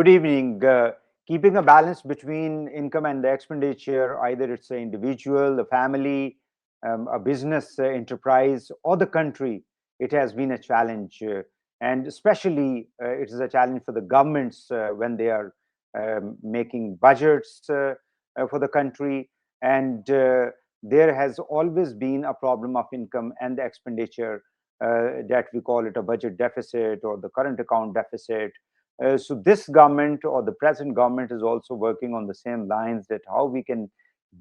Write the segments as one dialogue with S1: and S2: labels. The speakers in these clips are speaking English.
S1: Good evening. Keeping a balance between income and the expenditure, either it's an individual, a family, a business enterprise, or the country, it has been a challenge. And especially, it is a challenge for the governments when they are making budgets for the country. And there has always been a problem of income and the expenditure that we call it a budget deficit or the current account deficit. So this government or the present government is also working on the same lines, that how we can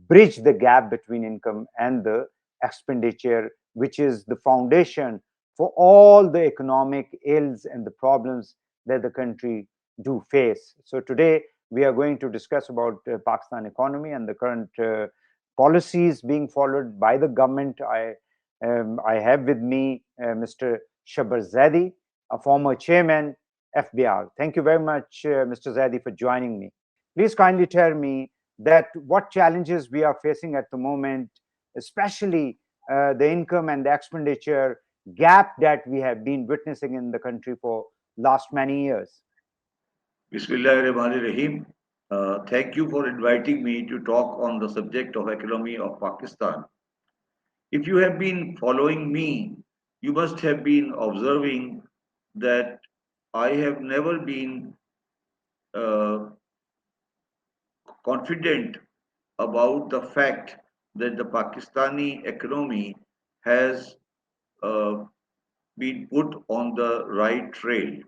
S1: bridge the gap between income and the expenditure, which is the foundation for all the economic ills and the problems that the country do face. So today we are going to discuss about Pakistan economy and the current policies being followed by the government. I have with me Mr. Shabbar Zaidi, a former chairman FBR. Thank you very much, Mr. Zaidi, for joining me. Please kindly tell me that what challenges we are facing at the moment, especially the income and the expenditure gap that we have been witnessing in the country for last many years.
S2: Bismillahirrahmanirrahim. Thank you for inviting me to talk on the subject of economy of Pakistan. If you have been following me, you must have been observing that I have never been uh, confident about the fact that the Pakistani economy has uh, been put on the right trail.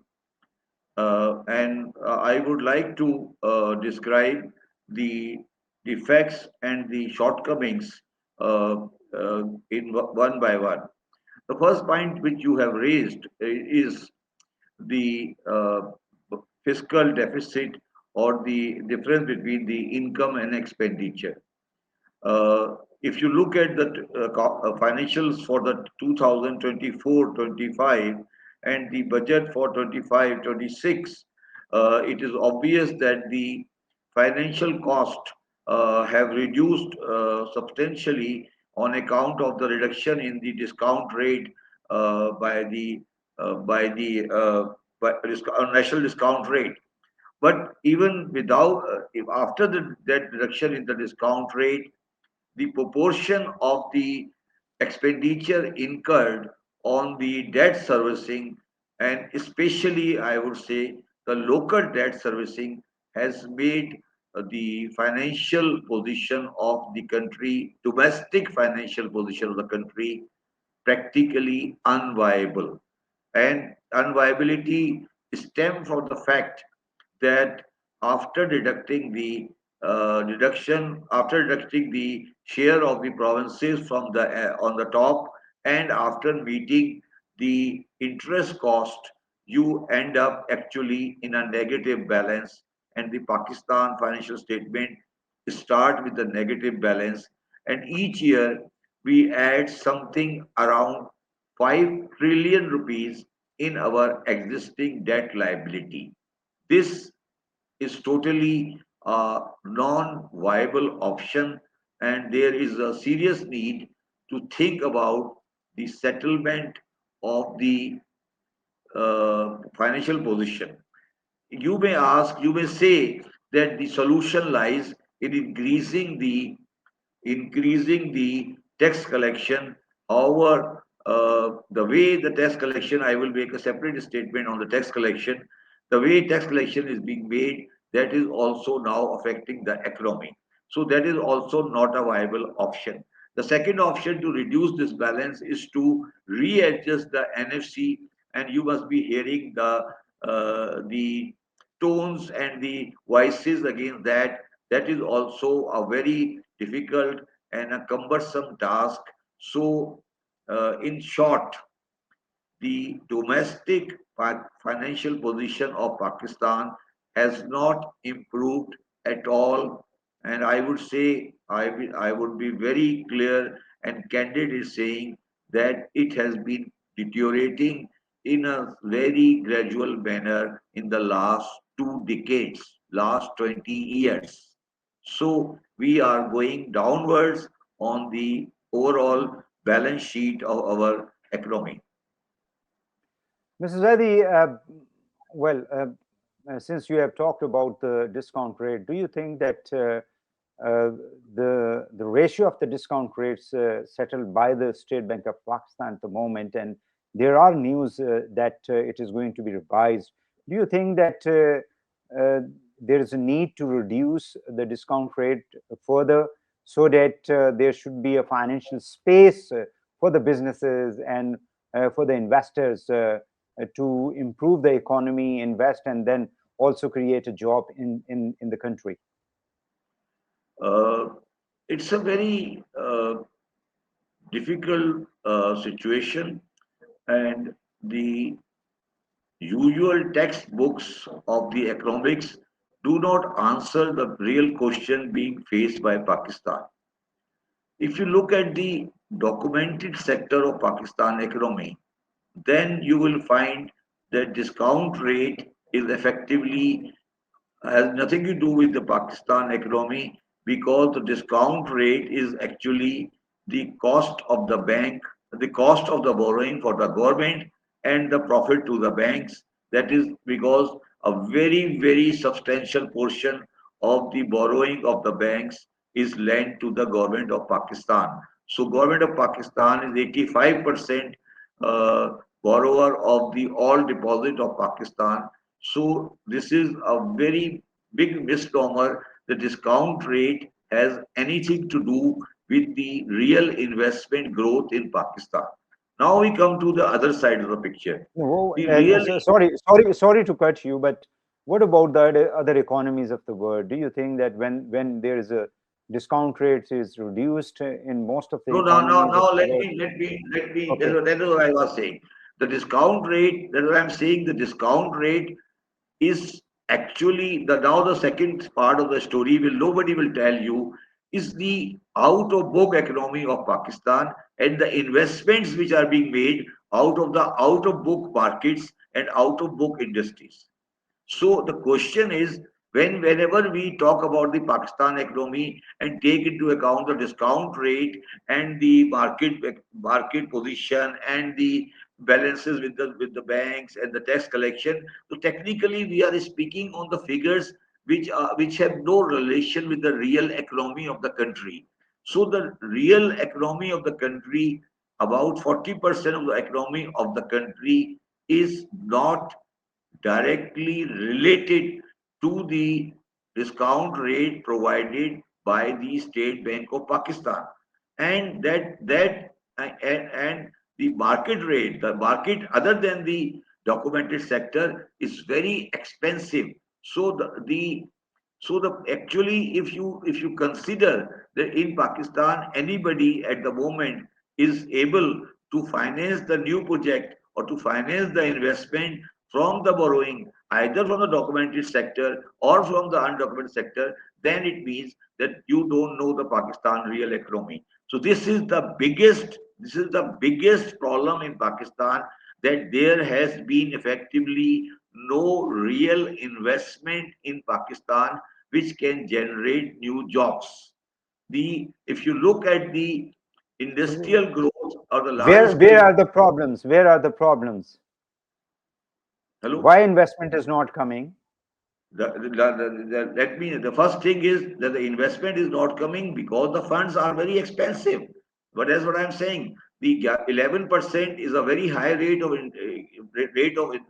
S2: And I would like to describe the defects and the shortcomings uh, one by one. The first point which you have raised is the fiscal deficit or the difference between the income and expenditure. If you look at the financials for the 2024-25 and the budget for 25-26, it is obvious that the financial cost have reduced substantially on account of the reduction in the discount rate by the national discount rate. But even without, if after that reduction in the discount rate, the proportion of the expenditure incurred on the debt servicing, and especially I would say the local debt servicing, has made the financial position of the country, domestic financial position of the country, practically unviable. And unviability stems from the fact that after deducting the after deducting the share of the provinces from the on the top, and after meeting the interest cost, you end up actually in a negative balance, and the Pakistan financial statement start with the negative balance, and each year we add something around 5 trillion rupees in our existing debt liability. This is totally a non-viable option, and there is a serious need to think about the settlement of the financial position. You may say that the solution lies in increasing the tax collection. However, the way the tax collection, I will make a separate statement on the tax collection. The way tax collection is being made, that is also now affecting the economy. So that is also not a viable option. The second option to reduce this balance is to readjust the NFC, and you must be hearing the tones and the voices against that. That is also a very difficult and a cumbersome task. So, in short, the domestic financial position of Pakistan has not improved at all. And I would say, I would be very clear and candid in saying that it has been deteriorating in a very gradual manner in the last 2 decades, last 20 years. So we are going downwards on the overall balance sheet of our economy.
S1: Mrs. Zaidi, well, since you have talked about the discount rate, do you think that uh, the ratio of the discount rates settled by the State Bank of Pakistan at the moment, and there are news that it is going to be revised. Do you think that there is a need to reduce the discount rate further so that there should be a financial space for the businesses and for the investors to improve the economy, invest, and then also create a job in the country?
S2: Uh, it's a very difficult situation, and the usual textbooks of the economics do not answer the real question being faced by Pakistan. If you look at the documented sector of Pakistan economy, then you will find that discount rate is effectively has nothing to do with the Pakistan economy because the discount rate is actually the cost of the bank, the cost of the borrowing for the government and the profit to the banks. That is because a very, very substantial portion of the borrowing of the banks is lent to the government of Pakistan. So government of Pakistan is 85% uh, borrower of the all deposit of Pakistan. So this is a very big misnomer. The discount rate has anything to do with the real investment growth in Pakistan. Now we come to the other side of the picture.
S1: No,
S2: The real
S1: sorry to cut you, but what about the other economies of the world? Do you think that when there is a discount rate is reduced in most of the
S2: no, now, now,
S1: economies of
S2: now
S1: the world?
S2: let me.
S1: Okay.
S2: That is what I was saying. The discount rate. That's what I'm saying. The discount rate is actually the now the second part of the story will nobody will tell you is the out of book economy of Pakistan and the investments which are being made out of the out of book markets and out of book industries. So the question is, whenever we talk about the Pakistan economy and take into account the discount rate and the market position and the balances with the banks and the tax collection, so technically we are speaking on the figures which have no relation with the real economy of the country. So the real economy of the country, about 40% of the economy of the country is not directly related to the discount rate provided by the State Bank of Pakistan, and and the market rate, the market other than the documented sector is very expensive. So the actually if you consider that in Pakistan anybody at the moment is able to finance the new project or to finance the investment from the borrowing either from the documented sector or from the undocumented sector, then it means that you don't know the Pakistan real economy. So this is the biggest problem in Pakistan, that there has been effectively no real investment in Pakistan which can generate new jobs. The if you look at the industrial growth or the large
S1: Where
S2: scale,
S1: are the problems? Where are the problems?
S2: hello.
S1: Why investment is not coming?
S2: Let me. The first thing is that the investment is not coming because the funds are very expensive. But that's what I'm saying. The 11% is a very high rate of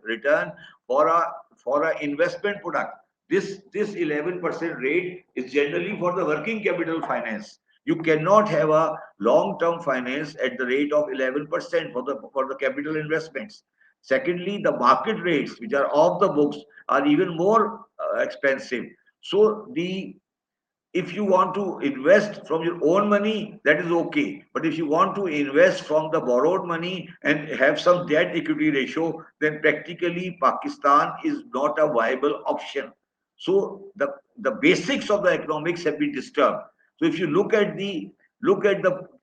S2: return for a investment product. This 11% rate is generally for the working capital finance. You cannot have a long-term finance at the rate of 11% for the capital investments. Secondly, the market rates, which are off the books, are even more expensive. So the if you want to invest from your own money, that is okay. But if you want to invest from the borrowed money and have some debt equity ratio, then practically Pakistan is not a viable option. So the basics of the economics have been disturbed. So if you look at the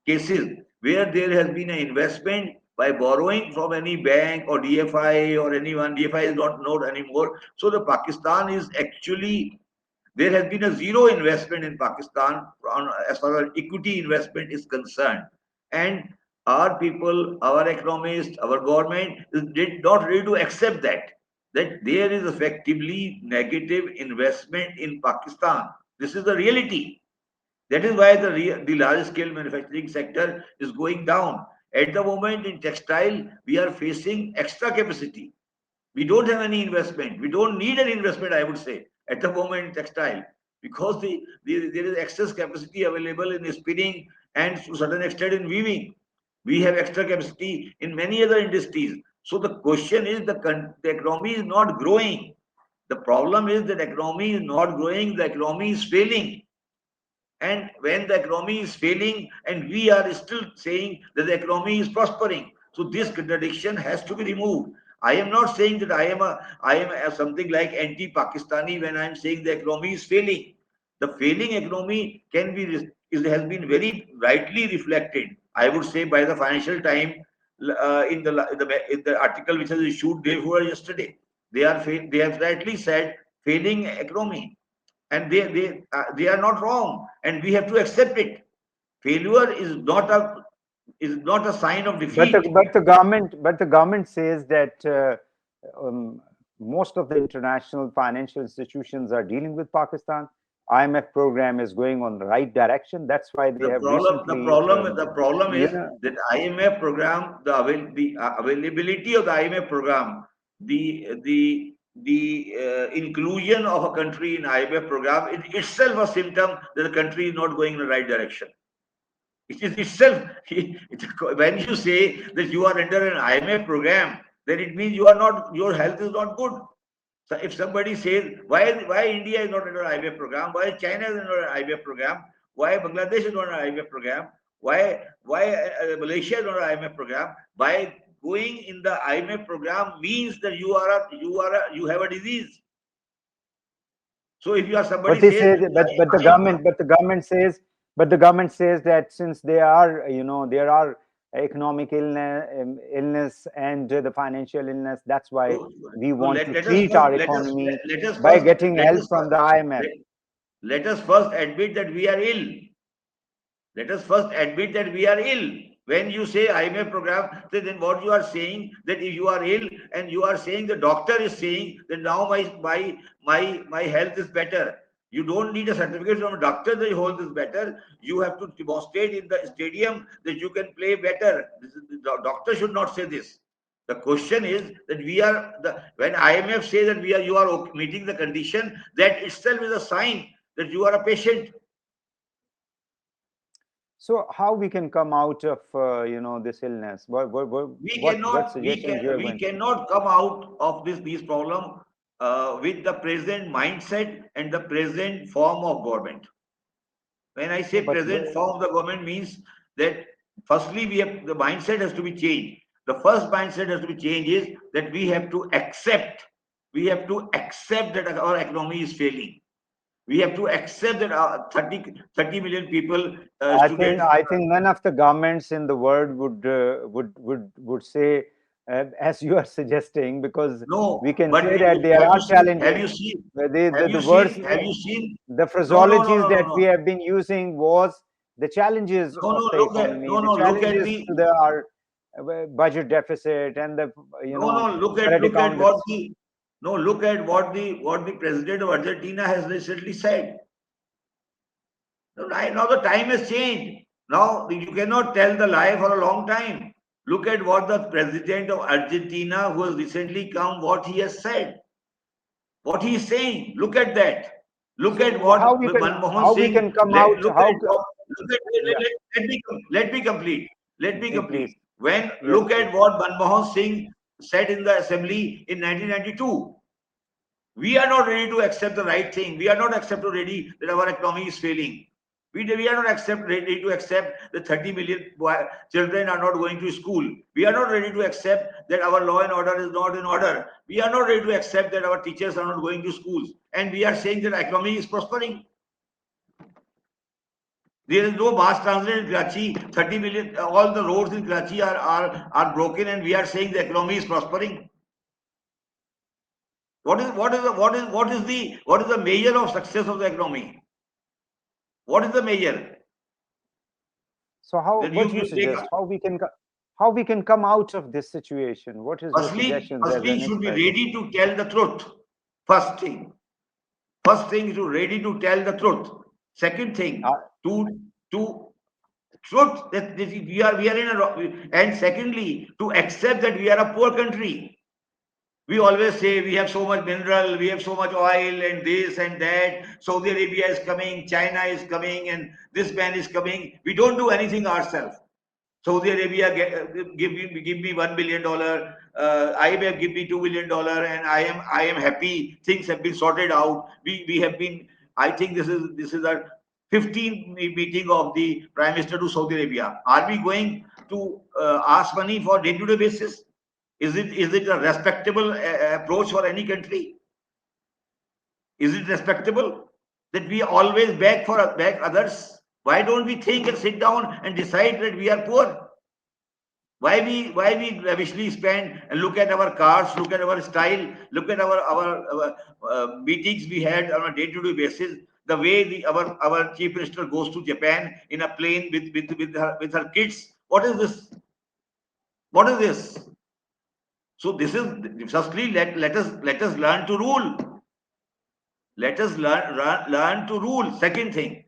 S2: cases where there has been an investment by borrowing from any bank or DFI or anyone, DFI is not anymore. So the Pakistan is actually there has been a zero investment in Pakistan as far as equity investment is concerned. And our people, our economists, our government is not ready to accept that. that there is effectively negative investment in Pakistan. This is the reality. That is why the large scale manufacturing sector is going down. At the moment in textile, we are facing extra capacity. We don't have any investment. We don't need an investment, I would say, at the moment in textile, because there is excess capacity available in spinning and to a certain extent in weaving. We have extra capacity in many other industries. So the question is the economy is not growing. The problem is that economy is not growing, the economy is failing. And when the economy is failing and we are still saying that the economy is prospering, so this contradiction has to be removed. I am not saying that I am something like anti-Pakistani when I am saying the economy is failing. The failing economy has been very rightly reflected, I would say, by the Financial Times in the article which was issued day before yesterday. They have rightly said failing economy, and they are not wrong, and we have to accept it. Failure is not a sign of
S1: But the
S2: defeat.
S1: government says that um, most of the international financial institutions are dealing with Pakistan. IMF program is going on the right direction. That's why they
S2: the
S1: have
S2: problem the
S1: recently,
S2: problem the problem
S1: you
S2: is
S1: know,
S2: that IMF program, the availability of the IMF program, the inclusion of a country in IMF program is itself a symptom that the country is not going in the right direction. It is itself, when you say that you are under an IMF program, then it means your health is not good. So if somebody says, why India is not under an IMF program, why China is under an IMF program, why Bangladesh is not under an IMF program, why Malaysia is not under an IMF program, by going in the IMF program means that you have a disease. So if you are
S1: but
S2: somebody
S1: they
S2: says,
S1: say that, but the government says that since there are, there are economic illness and the financial illness, that's why
S2: so,
S1: we
S2: so
S1: want to
S2: let us
S1: treat
S2: first
S1: our
S2: let us
S1: economy
S2: let us
S1: by
S2: first
S1: getting
S2: let
S1: help
S2: us
S1: from the IMF.
S2: let, let us first admit that we are ill. Let us first admit that we are ill. When you say IMF program, then what you are saying, that if you are ill and you are saying, the doctor is saying that now my health is better. You don't need a certificate from a doctor that your health is better. You have to demonstrate in the stadium that you can play better. The doctor should not say this. The question is that when IMF say that you are meeting the condition, that itself is a sign that you are a patient.
S1: So how we can come out of this illness?
S2: we
S1: What
S2: cannot we
S1: suggestions
S2: can
S1: you are
S2: we
S1: going to?
S2: cannot come out of these problem with the present mindset and the present form of government. When I say
S1: No, but
S2: present form of the government means that firstly the mindset has to be changed. The first mindset has to be changed is that we have to accept that our economy is failing. We have to accept that 30 million people,
S1: I think
S2: students.
S1: I think none of the governments in the world would say as you are suggesting, because we
S2: No,
S1: can
S2: but
S1: say that there
S2: have you
S1: are
S2: seen? Have
S1: challenges.
S2: you seen?
S1: The,
S2: Have
S1: the
S2: you
S1: words,
S2: seen? Have you seen?
S1: the
S2: No, no, no,
S1: phraseologies
S2: no, no,
S1: that we
S2: no.
S1: have been using was the challenges
S2: No,
S1: of
S2: no.
S1: the economy, the
S2: Look at
S1: challenges
S2: the.
S1: to our budget deficit and the
S2: No, no.
S1: current
S2: Look at
S1: account
S2: what
S1: deficit.
S2: the. No, look at what the president of Argentina has recently said. Now the time has changed. Now you cannot tell the lie for a long time. Look at what the president of Argentina, who has recently come, what he has said, what he is saying. Look at that. Look
S1: So
S2: at what Manmohan
S1: how we
S2: Singh.
S1: can come out?
S2: Look
S1: How?
S2: at look at
S1: Yeah,
S2: let me complete. Let me
S1: please.
S2: complete. When
S1: Yes,
S2: look
S1: please.
S2: at what Manmohan Singh said in the assembly in 1992. We are not ready to accept the right thing. We are not accept ready that our economy is failing. We are not ready to accept that 30 million children are not going to school. We are not ready to accept that our law and order is not in order. We are not ready to accept that our teachers are not going to schools. And we are saying that economy is prospering. There is no mass transit in Karachi. 30 million, all the roads in Karachi are broken, and we are saying the economy is prospering. What is the measure of success of the economy? What is the measure?
S1: So how?
S2: That
S1: What you
S2: you take.
S1: suggest? How we can? how we can come out of this situation? What is your suggestions as
S2: Firstly,
S1: an
S2: you should be
S1: expert?
S2: ready to tell the truth. First thing. First thing, you ready to tell the truth. Second thing,
S1: Uh,
S2: to truth that we are in a, and secondly, to accept that we are a poor country. We always say we have so much mineral, we have so much oil, and this and that. Saudi Arabia is coming, China is coming, and this man is coming. We don't do anything ourselves. Saudi Arabia give me $1 billion. IMF give me $2 billion, and I am happy. Things have been sorted out. We have been. I think this is our 15th meeting of the Prime Minister to Saudi Arabia. Are we going to ask money for day-to-day basis? Is it a respectable approach for any country? Is it respectable that we always beg others? Why don't we think and sit down and decide that we are poor? Why we lavishly spend and look at our cars, look at our style, look at our meetings we had on a day-to-day basis. The way our chief minister goes to Japan in a plane with her kids. What is this? What is this? So this is firstly let us learn to rule. Let us learn to rule. Second thing,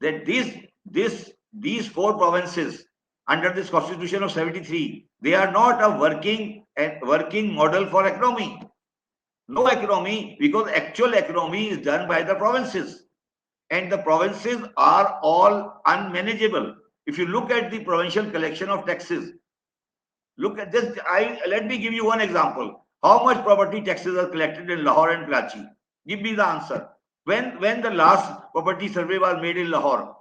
S2: that these four provinces under this constitution of 73, they are not a working model for economy. No economy, because actual economy is done by the provinces, and the provinces are all unmanageable. If you look at the provincial collection of taxes, look at this. Let me give you one example. How much property taxes are collected in Lahore and Karachi? Give me the answer. When the last property survey was made in Lahore,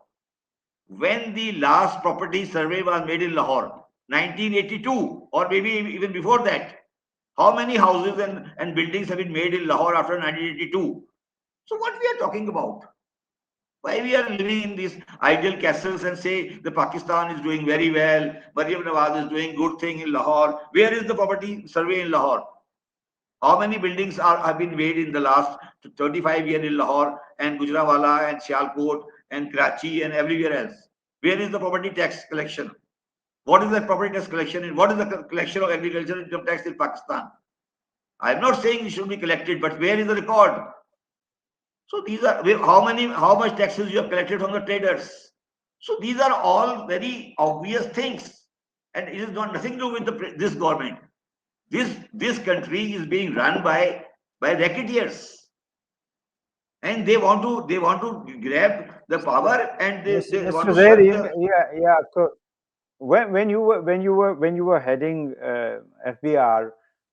S2: when the last property survey was made in Lahore, 1982, or maybe even before that, how many houses and buildings have been made in Lahore after 1982? So what we are talking about? Why we are living in these ideal castles and say the Pakistan is doing very well, Maryam Nawaz is doing good thing in Lahore. Where is the property survey in Lahore? How many buildings have been made in the last 35 years in Lahore and Gujranwala and Sialkot and Karachi and everywhere else? Where is the property tax collection? What is the property tax collection? And what is the collection of agricultural income tax in Pakistan? I'm not saying it should be collected, but where is the record? So these are how much taxes you have collected from the traders. So these are all very obvious things, and it is not nothing to do with this government. This country is being run by racketeers, and they want to grab the power, and they want
S1: Mr.
S2: to serve
S1: Zaidi,
S2: the.
S1: yeah. So when you were heading FBR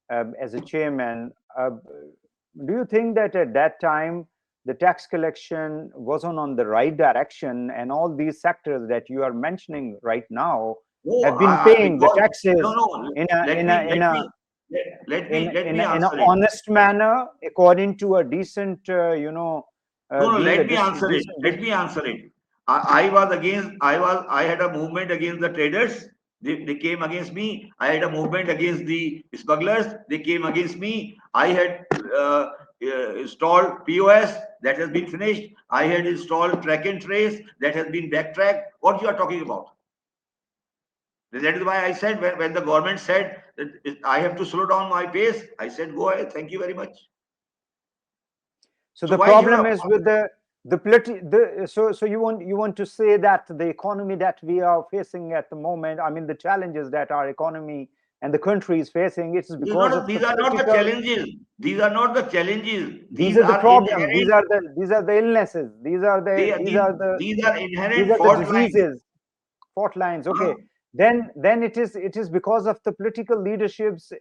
S1: as a chairman, do you think that at that time the tax collection wasn't on the right direction, and all these sectors that you are mentioning right now
S2: Oh,
S1: have been paying the
S2: because no,
S1: taxes
S2: no.
S1: in a
S2: Let
S1: in
S2: me
S1: a in
S2: let
S1: a
S2: me let
S1: in
S2: me
S1: an
S2: answer it.
S1: honest manner, according to a decent,
S2: No, no,
S1: being a
S2: let me answer it.
S1: decent.
S2: Let me answer it. I was against, I had a movement against the traders. They came against me. I had a movement against the smugglers. They came against me. I had installed POS that has been finished. I had installed track and trace that has been backtracked. What you are talking about? That is why I said when the government said that I have to slow down my pace, I said, go ahead. Thank you very much.
S1: So
S2: So
S1: the
S2: why you
S1: problem
S2: are
S1: is with so you want to say that the economy that we are facing at the moment, I mean the challenges that our economy and the country is facing, it is because of the
S2: these are not the
S1: political.
S2: challenges. These are not the challenges.
S1: These
S2: These
S1: are the
S2: are
S1: problems. These
S2: inherent.
S1: are the illnesses. These are
S2: They
S1: the
S2: are
S1: these are the
S2: these are
S1: these
S2: inherent
S1: are the
S2: fault lines.
S1: diseases, fault lines.
S2: Huh?
S1: Okay, then it is because of the political leadership's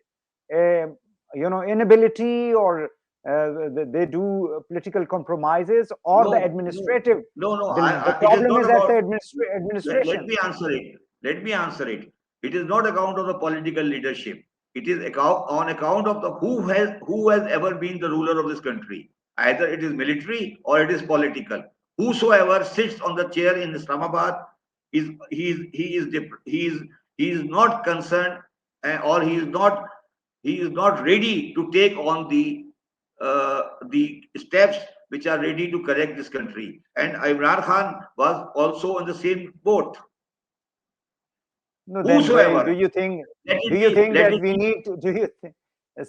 S1: inability, or they do political compromises, or the
S2: No, no,
S1: administrative.
S2: no, no.
S1: The
S2: It is
S1: problem
S2: not
S1: is at the
S2: about. Let
S1: administration.
S2: me answer it. Let me answer it. It is not account of the political leadership. It is on account of the who has ever been the ruler of this country. Either it is military or it is political. Whosoever sits on the chair in Islamabad he is not concerned, or he is not ready to take on the steps which are ready to correct this country. And Imran Khan was also on the same boat.
S1: No, then why
S2: Whosoever.
S1: do you think?
S2: Let
S1: Do
S2: it
S1: you
S2: be,
S1: think
S2: let
S1: that
S2: it
S1: we
S2: be,
S1: need to? Do you think,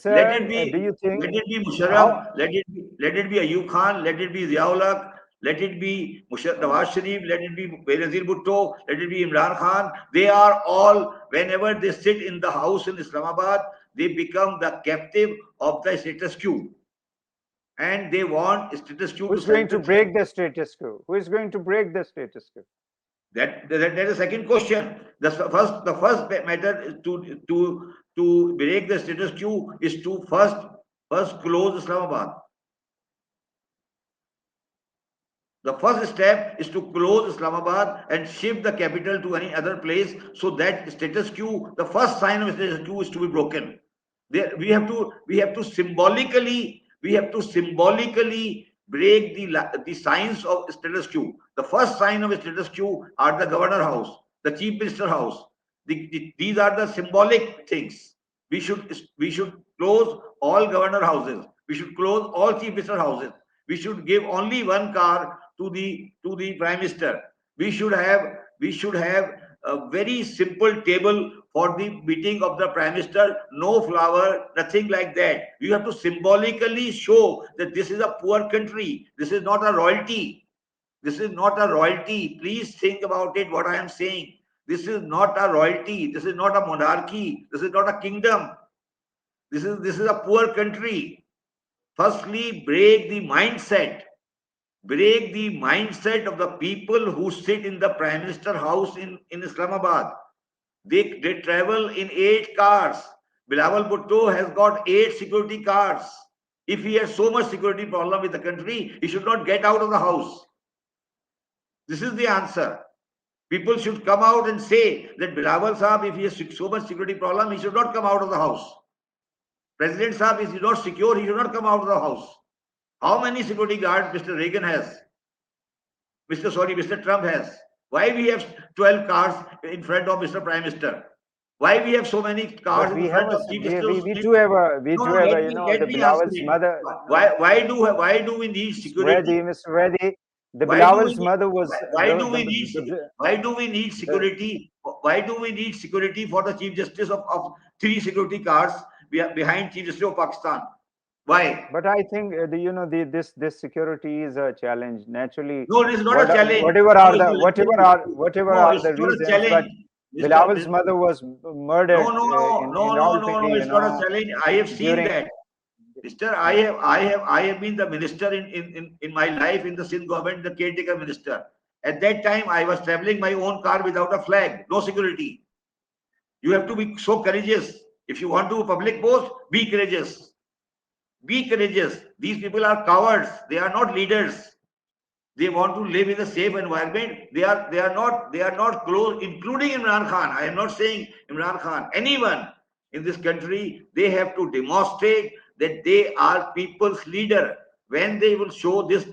S2: let it
S1: sir? Do
S2: be,
S1: you think
S2: let it be
S1: how?
S2: Musharraf, let it be Ayub Khan, let it be Ziaul Haq, let it be
S1: Uh,
S2: Nawaz Sharif, let it be Benazir Bhutto, let it be Imran Khan. They are all, whenever they sit in the house in Islamabad, they become the captive of the status quo. And they want status quo to
S1: who's going
S2: set
S1: to
S2: the thing.
S1: break the status quo? Who is going to break the status quo?
S2: That is the second question. The first matter is to break the status quo is to first close Islamabad. The first step is to close Islamabad and shift the capital to any other place so that status quo, the first sign of status quo is to be broken. There, we have to symbolically break the signs of status quo. The first sign of status quo are the governor house, the chief minister house. These are the symbolic things. We should close all governor houses. We should close all chief minister houses. We should give only one car to the prime minister. We should have a very simple table for the meeting of the prime minister. No flower, nothing like that. You have to symbolically show that this is a poor country. This is not a royalty. This is not a royalty. Please think about it. What I am saying. This is not a royalty. This is not a monarchy. This is not a kingdom. This is a poor country. Firstly, break the mindset of the people who sit in the prime minister house in Islamabad. They travel in 8 cars. Bilawal Bhutto has got 8 security cars. If he has so much security problem with the country, he should not get out of the house. This is the answer. People should come out and say that Bilawal Saab, if he has so much security problem, he should not come out of the house. President Saab, if he is not secure, he should not come out of the house. How many security guards Mr. Reagan has? Mr. Trump has. Why we have 12 cars in front of Mr. Prime Minister? Why we have so many cars
S1: But
S2: in the
S1: we have
S2: front
S1: a
S2: of Chief
S1: we, we,
S2: Justice?
S1: we do have a we
S2: No,
S1: do
S2: no.
S1: have
S2: Let
S1: a
S2: me
S1: the
S2: let me answer
S1: Bilal's
S2: it.
S1: mother.
S2: Why do we need
S1: Mr. Reddy,
S2: security?
S1: Mr. Reddy, the
S2: Why do we
S1: Bilal's
S2: need?
S1: mother was
S2: Why do we need? Why do we need
S1: the
S2: security? Why do we need security for the Chief Justice of 3 security cars behind Chief Justice of Pakistan? Why?
S1: but I think this security is a challenge. Naturally,
S2: No, it is not a challenge.
S1: whatever
S2: No,
S1: are
S2: if
S1: the
S2: you listen to,
S1: whatever
S2: no,
S1: are
S2: it's
S1: the
S2: not a
S1: reasons,
S2: challenge,
S1: but
S2: Mister.
S1: Bilal's mother was
S2: No,
S1: murdered
S2: no, no, no,
S1: in
S2: no, no, no.
S1: Rawalpindi,
S2: It's not a challenge. I have seen
S1: during.
S2: that, Mister. I have been the minister in my life in the Sindh government, the caretaker minister. At that time, I was traveling my own car without a flag, no security. You have to be so courageous. If you want to public post, be courageous. Be courageous. These people are cowards. They are not leaders. They want to live in a safe environment. They are not close, including Imran Khan. I am not saying Imran Khan. Anyone in this country, they have to demonstrate that they are people's leader. When they will show this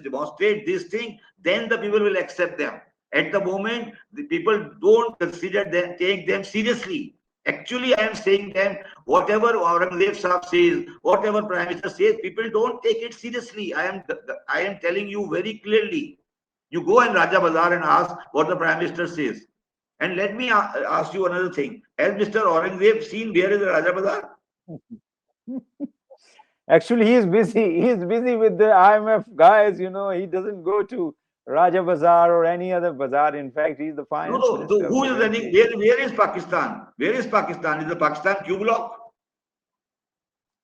S2: demonstrate this thing, then the people will accept them. At the moment, the people don't consider them, take them seriously. Actually, I am saying them, whatever Aurangzeb Saab says, whatever Prime Minister says, people don't take it seriously. I am telling you very clearly. You go in Raja Bazar and ask what the Prime Minister says. And let me ask you another thing. Has Mr. Aurangzeb seen where is the Raja Bazar?
S1: Actually, he is busy. He is busy with the IMF guys. He doesn't go to Raja Bazaar or any other bazaar. In fact, he's the
S2: No,
S1: finance
S2: no.
S1: minister of
S2: Who
S1: the
S2: is running?
S1: country.
S2: Where is Pakistan? Where is Pakistan? Is the Pakistan Q block?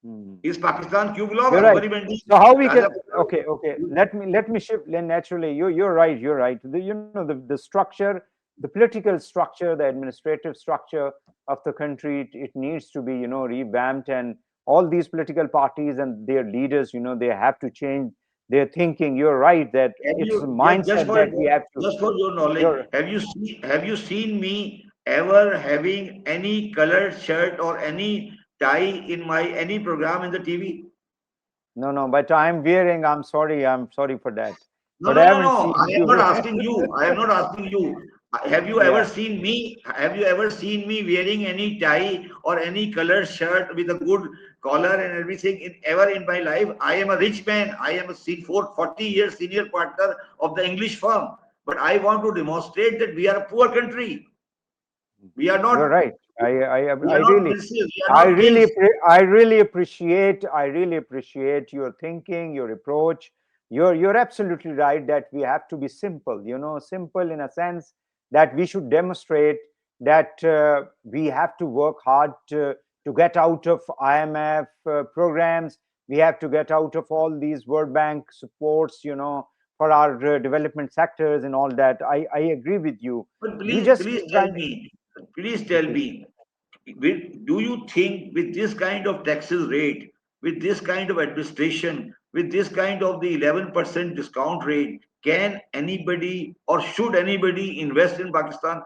S1: Hmm.
S2: Is Pakistan Q block
S1: You're
S2: or
S1: right.
S2: Bari Mandi?
S1: So how we
S2: Raja
S1: can?
S2: Bazar?
S1: Okay. Let me shift. Naturally, you're right. You're right. The structure, the political structure, the administrative structure of the country, it needs to be revamped, and all these political parties and their leaders, they have to change their thinking. You're right that
S2: Have
S1: it's a
S2: you just
S1: mindset
S2: for
S1: that we have to.
S2: just for your knowledge,
S1: You're
S2: have you seen me ever having any colored shirt or any tie in my any program in the TV?
S1: no, but I'm wearing. I'm sorry. I'm sorry for that.
S2: No,
S1: But
S2: no,
S1: I
S2: no,
S1: haven't
S2: no.
S1: seen
S2: I am
S1: you.
S2: not asking you. I am not asking you. Have you ever
S1: Yeah.
S2: seen me? Have you ever seen me wearing any tie or any colored shirt with a good collar and everything ever in my life? I am a rich man. I am a 40 years senior partner of the English firm. But I want to demonstrate that we are a poor country. We are
S1: You're
S2: not.
S1: right.
S2: We
S1: I
S2: are not
S1: really,
S2: princes. We are not kings.
S1: I really appreciate your thinking, your approach. You're absolutely right that we have to be simple. Simple in a sense that we should demonstrate that we have to work hard to get out of IMF programs. We have to get out of all these World Bank supports. For our development sectors and all that. I agree with you.
S2: But
S1: We
S2: please,
S1: just kind
S2: please tell
S1: okay.
S2: me, do you think with this kind of taxes rate, with this kind of administration, with this kind of the 11% discount rate, can anybody or should anybody invest in Pakistan?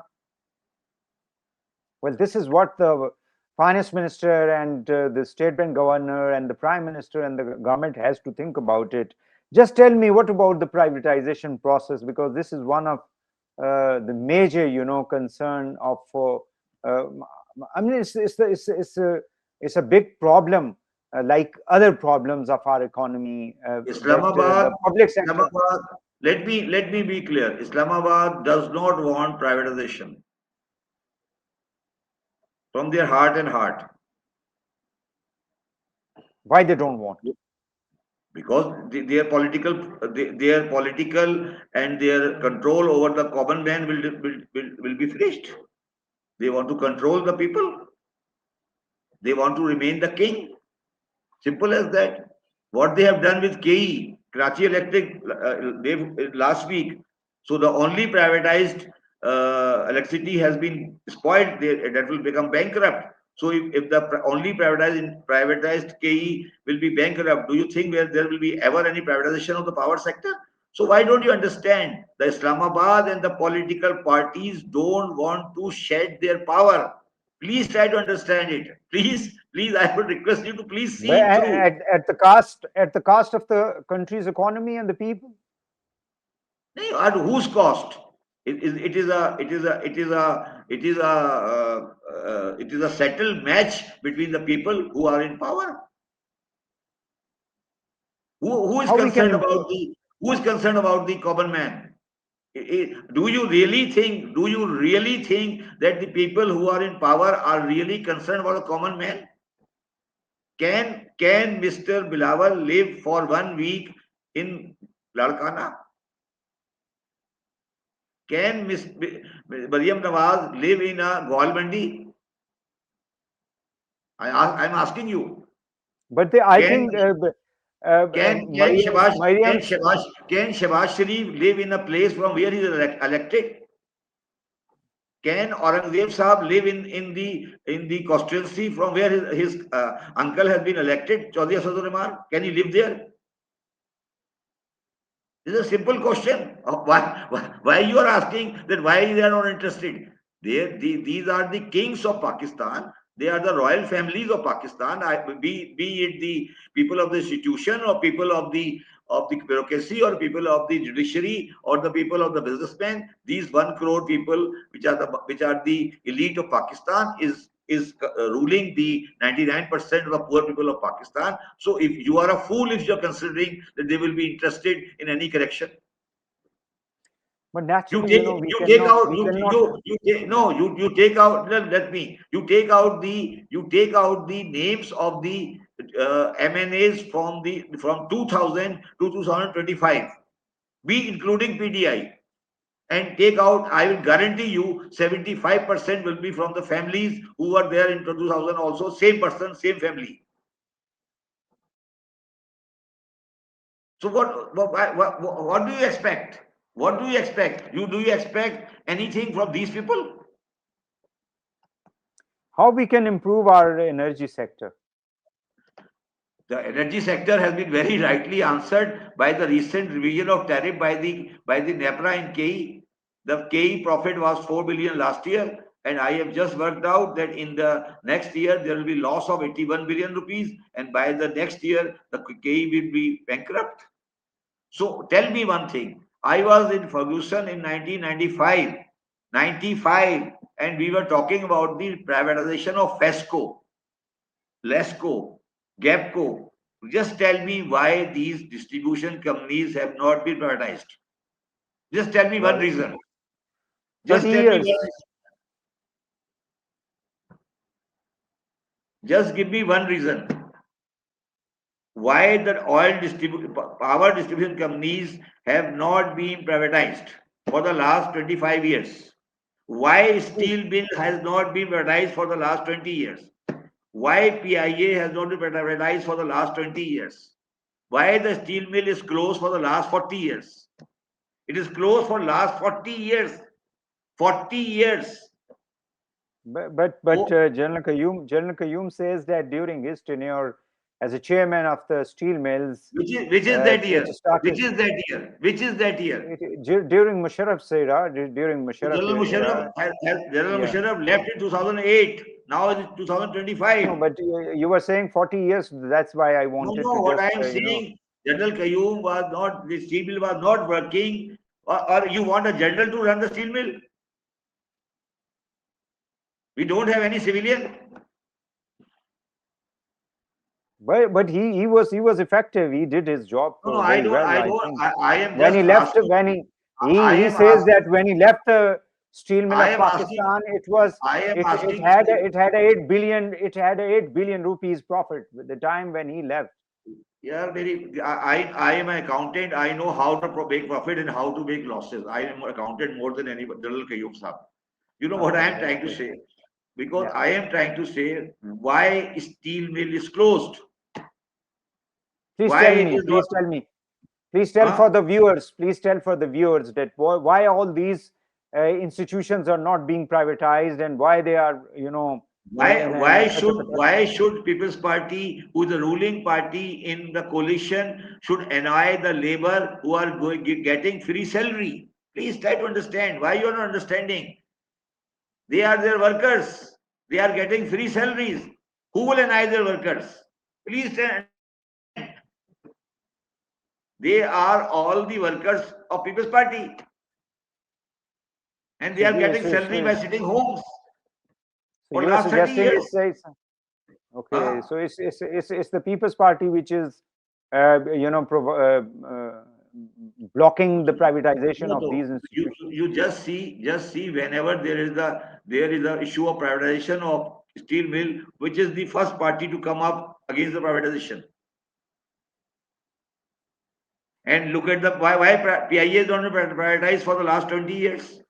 S1: Well, this is what the finance minister and the state bank governor and the prime minister and the government has to think about it. Just tell me, what about the privatization process? Because this is one of the major, concern of. Uh, I mean, it's a big problem, like other problems of our economy, that
S2: Islamabad,
S1: the public sector.
S2: Islamabad, let me be clear. Islamabad does not want privatization from their heart and heart.
S1: Why they don't want?
S2: Because their political and their control over the common man will be finished. They want to control the people. They want to remain the king. Simple as that. What they have done with KE, Karachi Electric, last week. So the only privatized electricity has been spoiled. That will become bankrupt. So if the only privatized KE will be bankrupt, do you think there will be ever any privatization of the power sector? So why don't you understand? The Islamabad and the political parties don't want to shed their power. Please try to understand it. Please, I would request you to please see
S1: But
S2: it through.
S1: at the cost of the country's economy and the people.
S2: At whose cost? It is a settled match between the people who are in power. Who is
S1: How we can
S2: concerned
S1: improve?
S2: about the common man? Do you really think that the people who are in power are really concerned about the common man? Can Mr. Bilawal live for 1 week in Ladkana? Can Miss Maryam Nawaz live in a Gwalmandi? I'm asking you.
S1: But I
S2: Can
S1: think
S2: can Shabash
S1: Mariam's.
S2: Sharif live in a place from where he is elected? Can Aurangzeb Sahab live in the constituency from where his uncle has been elected, Chaudhry Asadul Rahman? Can he live there? This is a simple question. Why you are asking that why they are not interested? These are the kings of Pakistan. They are the royal families of Pakistan. Be it the people of the institution or people of the bureaucracy or people of the judiciary or the people of the businessmen. These 1 crore people, which are the elite of Pakistan, is ruling the 99% of the poor people of Pakistan. So if you are a fool if you're considering that they will be interested in any correction.
S1: But
S2: You
S1: naturally,
S2: take
S1: we
S2: you take
S1: cannot
S2: out
S1: we
S2: you
S1: cannot.
S2: you you take no you take out let me you take out the names of the MNAs from 2000 to 2025, be including PDI, and take out, I will guarantee you 75% will be from the families who were there in 2000 also, same person, same family. So what do you expect? What do you expect? Do you expect anything from these people?
S1: How we can improve our energy sector?
S2: The energy sector has been very rightly answered by the recent revision of tariff by the NEPRA in KE. The KE profit was 4 billion last year, and I have just worked out that in the next year there will be loss of 81 billion rupees, and by the next year the KE will be bankrupt. So tell me one thing. I was in Ferguson in 1995, and we were talking about the privatization of Fesco, Lesco, Gapco. Just tell me why these distribution companies have not been privatized. Just tell me one
S1: Well,
S2: reason.
S1: 30
S2: Just tell me one
S1: years.
S2: reason. Just give me one reason why the power distribution companies have not been privatized for the last 25 years. Why steel mill has not been privatized for the last 20 years? Why PIA has not been privatized for the last 20 years? Why the steel mill is closed for the last 40 years? It is closed for last 40 years. 40 years.
S1: But
S2: Oh,
S1: General Qayyum says that during his tenure as a chairman of the steel mills,
S2: which is that
S1: it
S2: year? Which
S1: started
S2: is that year? Which is that year?
S1: during Musharraf's era. During
S2: So
S1: Musharraf era,
S2: General
S1: yeah.
S2: Musharraf left in 2008. Now it's 2025.
S1: No, but you were saying 40 years. That's why I
S2: No,
S1: wanted
S2: no.
S1: to
S2: What
S1: just
S2: I am saying, General Qayyum was not. The steel mill was not working. Or you want a general to run the steel mill? We don't have any civilian.
S1: but he was effective. He did his job
S2: No, no. I
S1: very
S2: don't.
S1: well,
S2: I
S1: I
S2: don't.
S1: think.
S2: I am
S1: When
S2: just
S1: he left,
S2: asking. I
S1: he
S2: am
S1: says
S2: asking.
S1: that when he left the steel mill
S2: I
S1: of
S2: am asking.
S1: Pakistan, it was
S2: I am
S1: it
S2: asking
S1: had
S2: you.
S1: it had a 8 billion, rupees profit at the time when he left.
S2: Yeah, I am an accountant. I know how to make profit and how to make losses. I am an accountant more than any General Qayyum Sahab. You know what I
S1: Okay,
S2: am
S1: that's
S2: trying to
S1: good.
S2: say? Because
S1: Yeah.
S2: I am trying to say why steel mill is closed.
S1: Please
S2: Why
S1: tell
S2: it
S1: me.
S2: is not?
S1: Please tell me. Please tell for
S2: Huh?
S1: the viewers. Please tell for the viewers that why all these institutions are not being privatized and why they are, in such a pathetic.
S2: Why should People's Party, who is the ruling party in the coalition, should annoy the labor who are getting free salary? Please try to understand why you are not understanding. They are their workers. They are getting free salaries. Who will annoy their workers? Please understand. They are all the workers of People's Party, and they
S1: So,
S2: are
S1: you-
S2: getting
S1: so,
S2: salary
S1: so,
S2: by sitting homes
S1: so
S2: for
S1: you are
S2: last 30
S1: suggesting
S2: years.
S1: it's okay.
S2: Huh?
S1: So it's the People's Party which is, blocking the privatization
S2: No,
S1: of
S2: no.
S1: these
S2: You
S1: institutions.
S2: you just see whenever there is a issue of privatization of steel mill, which is the first party to come up against the privatization. And look at the why PIA is not privatized for the last 20 years.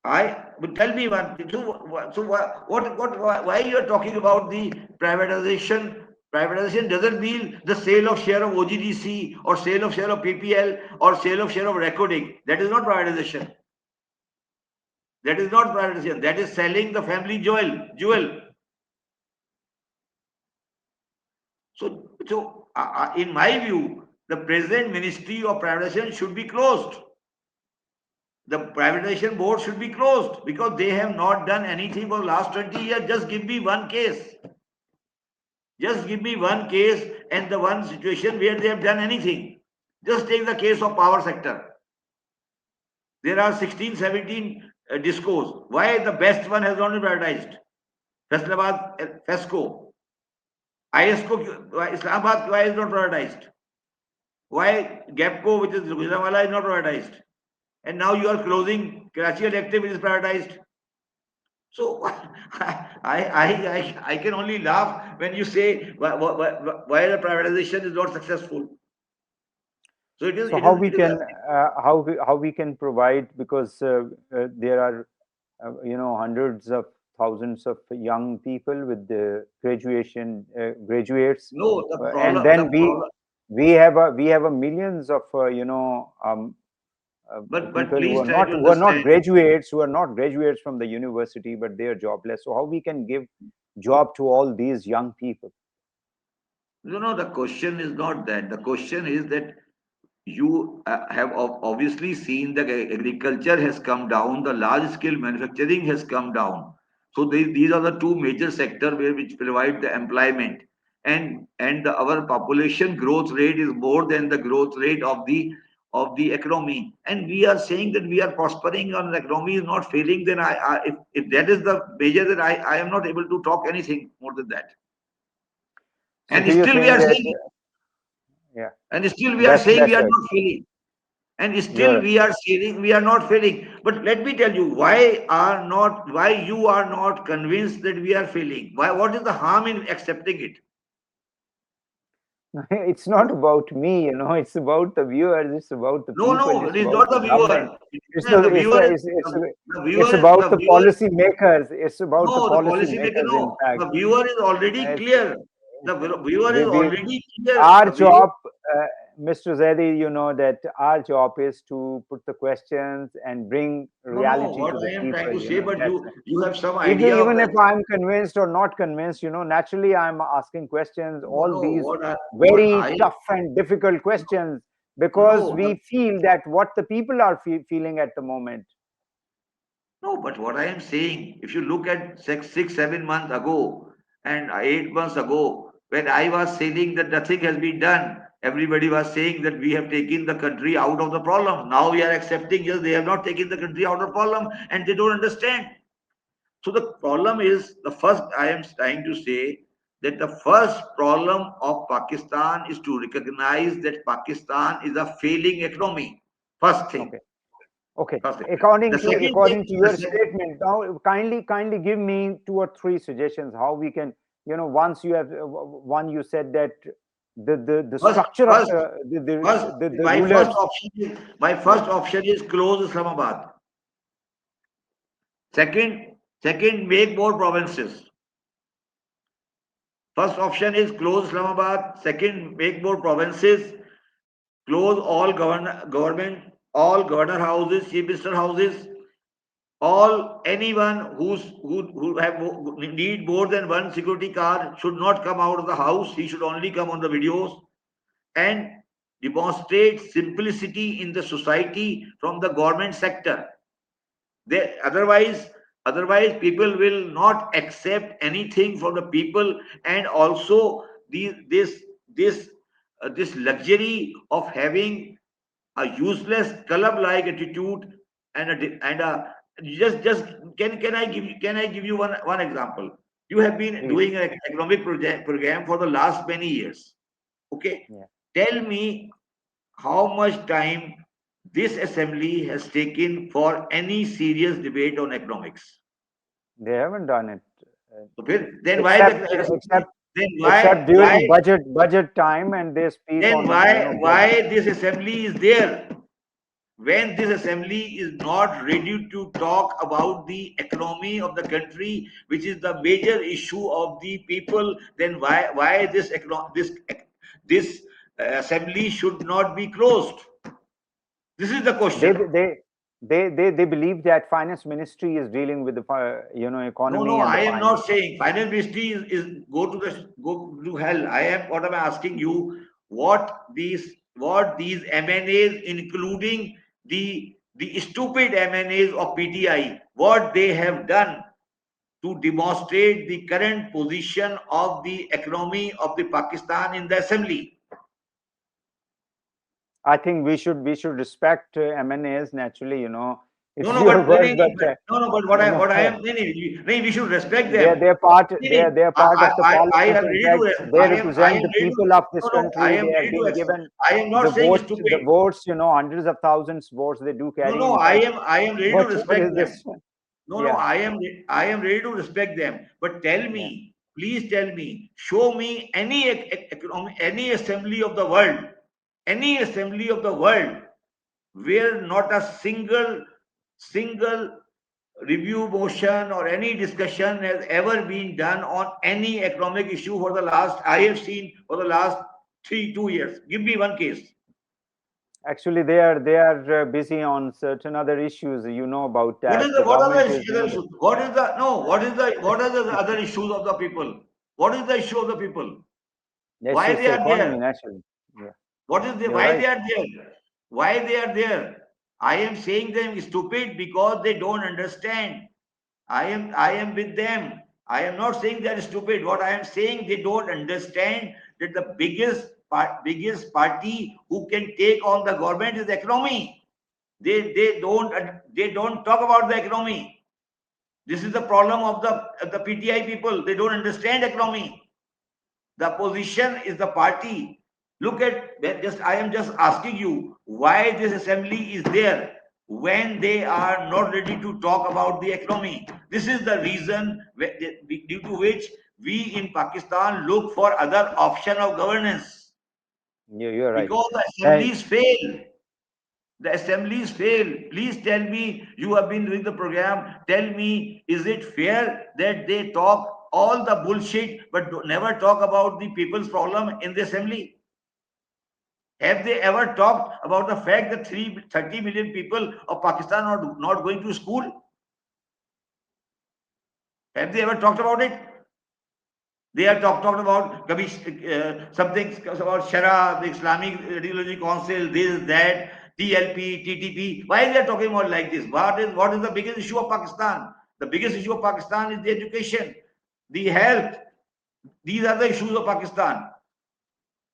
S2: I but tell me one. So why you are talking about the privatization? Privatization doesn't mean the sale of share of OGDC or sale of share of PPL or sale of share of recording. That is not privatization. That is not privatization. That is selling the family jewel. Jewel. In my view, the present Ministry of Privatization should be closed. The privatization board should be closed because they have not done anything for the last 20 years. Just give me one case. Just give me one case and the one situation where they have done anything. Just take the case of power sector. There are 16, 17 discos. Why the best one has not been privatized? Faisalabad, Fesco. ISCO, Islamabad, why is not privatized? Why GAPCO, which is Gujranwala, is not privatized? And now you are closing Karachi Electric, which is privatized. So I can only laugh when you say why the privatization is not successful. So
S1: So
S2: it is
S1: how we can provide, because there are hundreds of thousands of young people with the graduates,
S2: no
S1: and
S2: the
S1: then
S2: problem.
S1: we have a millions of
S2: But
S1: people
S2: please try to
S1: who are not
S2: understand.
S1: graduates, from the university, but they are jobless. So how we can give job to all these young people?
S2: The question is not that. The question is that you have obviously seen that agriculture has come down, the large scale manufacturing has come down. So these are the two major sectors which provide the employment, our population growth rate is more than the growth rate of the economy, and we are saying that we are prospering and the economy is not failing. Then if that is the major, then I am not able to talk anything more than that.
S1: So
S2: And
S1: do you
S2: still we
S1: think
S2: are
S1: that
S2: saying
S1: yeah,
S2: and still we are
S1: that's
S2: saying we
S1: that's
S2: are
S1: right.
S2: not failing. and
S1: You're
S2: still
S1: right.
S2: we are not failing. But let me tell you, why you are not convinced that we are failing? Why? What is the harm in accepting it?
S1: It's not about me, it's about the viewers, it's about the
S2: No,
S1: people,
S2: no,
S1: it's
S2: it is
S1: about
S2: not
S1: the
S2: the
S1: government,
S2: viewer. The viewer is the
S1: it's
S2: viewer is
S1: about
S2: the
S1: the
S2: viewer.
S1: policy makers, it's about the
S2: No, the
S1: policy
S2: policy maker.
S1: makers, in
S2: No,
S1: fact.
S2: the viewer is already
S1: It's,
S2: clear. The viewer is
S1: we
S2: already clear.
S1: our
S2: The viewer.
S1: job, Mr. Zedi, you know that our job is to put the questions and bring
S2: No, no.
S1: reality
S2: What
S1: to the
S2: I am trying
S1: people.
S2: to say, but
S1: That's
S2: you have some
S1: even
S2: idea of
S1: even if
S2: that.
S1: I'm convinced or not convinced, naturally I'm asking questions,
S2: No,
S1: all
S2: no.
S1: these
S2: What
S1: very
S2: I
S1: tough and difficult questions, because
S2: no the,
S1: we feel that what the people are feeling at the moment.
S2: no. But what I am saying, if you look at 6, 7 months ago and 8 months ago, when I was saying that nothing has been done, everybody was saying that we have taken the country out of the problem. Now we are accepting, yes, they have not taken the country out of the problem, and they don't understand. So the problem is the first, I am trying to say that the first problem of Pakistan is to recognize that Pakistan is a failing economy. First thing.
S1: Okay. Okay.
S2: First thing. The
S1: According to
S2: second
S1: according
S2: thing,
S1: to your statement, now kindly give me two or three suggestions how we can, once you have one, you said that the
S2: first,
S1: structure of
S2: first, first,
S1: the rulers.
S2: my
S1: Yeah.
S2: first option is close Islamabad. Second, make more provinces. First option is close Islamabad. Second, make more provinces. Close all government, all governor houses, chief minister houses, all anyone who have need more than one security card should not come out of the house. He should only come on the videos and demonstrate simplicity in the society from the government sector. They, otherwise people will not accept anything from the people, and also this this luxury of having a useless club-like attitude and a just can I give you one example? You have been
S1: Please.
S2: doing an economic program for the last many years. Okay,
S1: Yeah.
S2: tell me how much time this assembly has taken for any serious debate on economics.
S1: They haven't done it, uh,
S2: So then why the
S1: except except
S2: then
S1: except
S2: why
S1: during budget time, and they speak
S2: then
S1: on, budget.
S2: why this assembly is there? When this assembly is not ready to talk about the economy of the country, which is the major issue of the people, then why this assembly should not be closed? This is the
S1: They
S2: question.
S1: they they believe that finance ministry is dealing with the
S2: No,
S1: economy
S2: no,
S1: and the
S2: I am not
S1: finance.
S2: saying finance ministry is go to hell. I am what I'm asking you, what these MNAs, including the stupid MNAs of PTI, what they have done to demonstrate the current position of the economy of the Pakistan in the assembly.
S1: I think we should respect MNAs naturally.
S2: No,
S1: It's
S2: no,
S1: your
S2: but
S1: word, but
S2: no, no, but
S1: you know
S2: what I am, we should respect
S1: they're
S2: them.
S1: they're part
S2: Nee, nee,
S1: they're part of the
S2: I
S1: parliament.
S2: am
S1: In
S2: ready
S1: fact,
S2: to,
S1: they
S2: I
S1: represent
S2: am
S1: the
S2: ready to,
S1: people of this
S2: no, no, I
S1: country.
S2: am
S1: They have
S2: ready to
S1: been
S2: accept.
S1: given
S2: I am not saying
S1: the
S2: stupid.
S1: votes. Hundreds of thousands votes they do
S2: No,
S1: carry.
S2: no,
S1: In fact,
S2: I am ready to
S1: what
S2: respect
S1: is
S2: them.
S1: this?
S2: No, no,
S1: Yeah,
S2: I am ready to respect them. But tell
S1: yeah.
S2: me, please tell me, show me any assembly of the world, any assembly of the world where not a single review motion or any discussion has ever been done on any economic issue for the last, I have seen for the last 2 years. Give me one case.
S1: Actually, they are busy on certain other issues. You know about that. The
S2: What are
S1: government
S2: the
S1: is
S2: other
S1: doing
S2: issues? What is the no? What are the other issues of the people? What is the issue of the people?
S1: Yes,
S2: Why
S1: it's
S2: they
S1: the
S2: are
S1: economy
S2: there?
S1: naturally. Yeah,
S2: What is the
S1: you're
S2: why
S1: right.
S2: they are there? Why they are there? I am saying them stupid because they don't understand. I am with them. I am not saying they are stupid. What I am saying, they don't understand that the biggest party who can take on the government is the economy. They don't talk about the economy. This is the problem of the PTI people. They don't understand economy. The opposition is the party. Look at, just I am just asking you why this assembly is there when they are not ready to talk about the economy. This is the reason due to which we in Pakistan look for other option of governance,
S1: You're right.
S2: because the
S1: And
S2: assemblies fail. The assemblies fail. Please tell me, you have been doing the program. Tell me, is it fair that they talk all the bullshit but never talk about the people's problem in the assembly? Have they ever talked about the fact that 30 million people of Pakistan are not going to school? Have they ever talked about it? They are talking about something about Shara, the Islamic Radiology Council, this, that, TLP, TTP. Why they are talking about like this? What is the biggest issue of Pakistan? The biggest issue of Pakistan is the education, the health. These are the issues of Pakistan.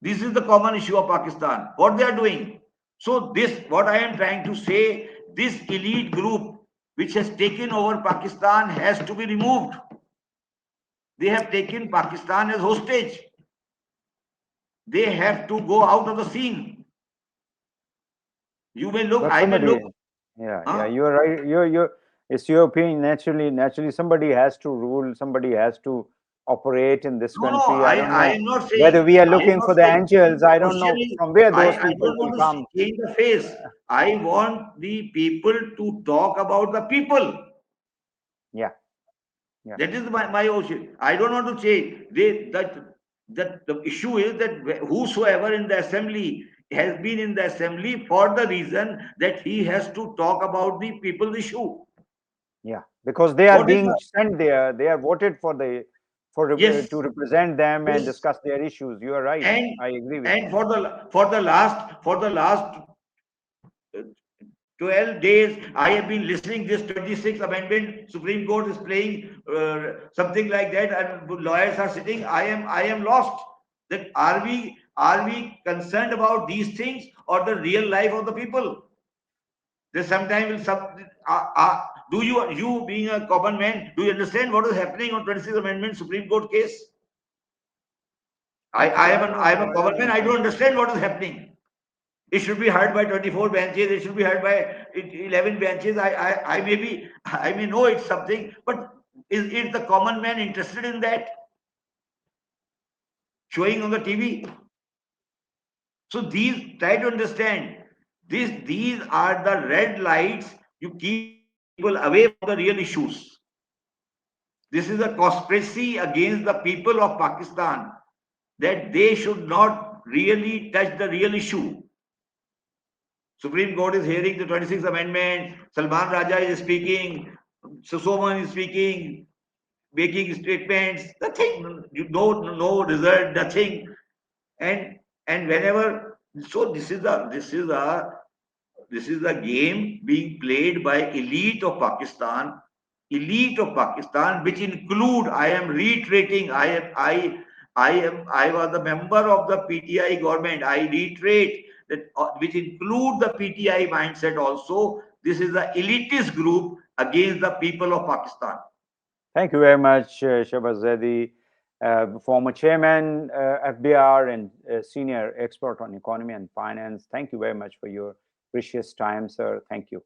S2: This is the common issue of Pakistan. What they are doing. So this, what I am trying to say, this elite group which has taken over Pakistan has to be removed. They have taken Pakistan as hostage. They have to go out of the scene. You may look,
S1: but
S2: I may look,
S1: somebody, yeah,
S2: huh?
S1: you're right. It's your opinion. Naturally, somebody has to rule. Somebody has to operate in this
S2: No, no,
S1: country. I don't
S2: I
S1: know
S2: am not
S1: whether
S2: saying,
S1: we are
S2: I am
S1: looking
S2: not
S1: for the
S2: saying.
S1: angels.
S2: The
S1: I don't
S2: question
S1: know
S2: is,
S1: from where those
S2: I
S1: people
S2: don't
S1: will
S2: want to
S1: come.
S2: change the face. I want the people to talk about the people.
S1: Yeah, yeah.
S2: That is my ocean. I don't want to change. That the issue is that whosoever in the assembly has been in the assembly for the reason that he has to talk about the people's issue.
S1: Yeah, because they are
S2: What is
S1: being
S2: the,
S1: sent there. They are voted for
S2: yes,
S1: to represent them and
S2: yes,
S1: discuss their issues. You are right.
S2: and
S1: I agree with you.
S2: and for the last 12 days, I have been listening this 26th Amendment. Supreme Court is playing something like that, and lawyers are sitting. I am lost. That are we concerned about these things or the real life of the people? There's sometimes will some. Do you being a common man, do you understand what is happening on 26th Amendment Supreme Court case? I am an, I am a
S1: I
S2: common
S1: don't
S2: man.
S1: know
S2: I don't
S1: much.
S2: understand what is happening. It should be heard by 24 benches. It should be heard by 11 benches. I may know it's something, but is the common man interested in that? Showing on the TV. So these, try to understand. These are the red lights. You keep people away from the real issues. This is a conspiracy against the people of Pakistan, that they should not really touch the real issue. Supreme Court is hearing the 26th Amendment. Salman Raja is speaking. Susoman is speaking, making statements. Nothing. You don't know result. Nothing. And whenever, so this is a game being played by elite of Pakistan, which include, I am reiterating, I was a member of the PTI government. I reiterate that, which include the PTI mindset also. This is the elitist group against the people of Pakistan.
S1: Thank you very much, Shabbar Zaidi, former chairman, FBR, and senior expert on economy and finance. Thank you very much for your precious time, sir. Thank you.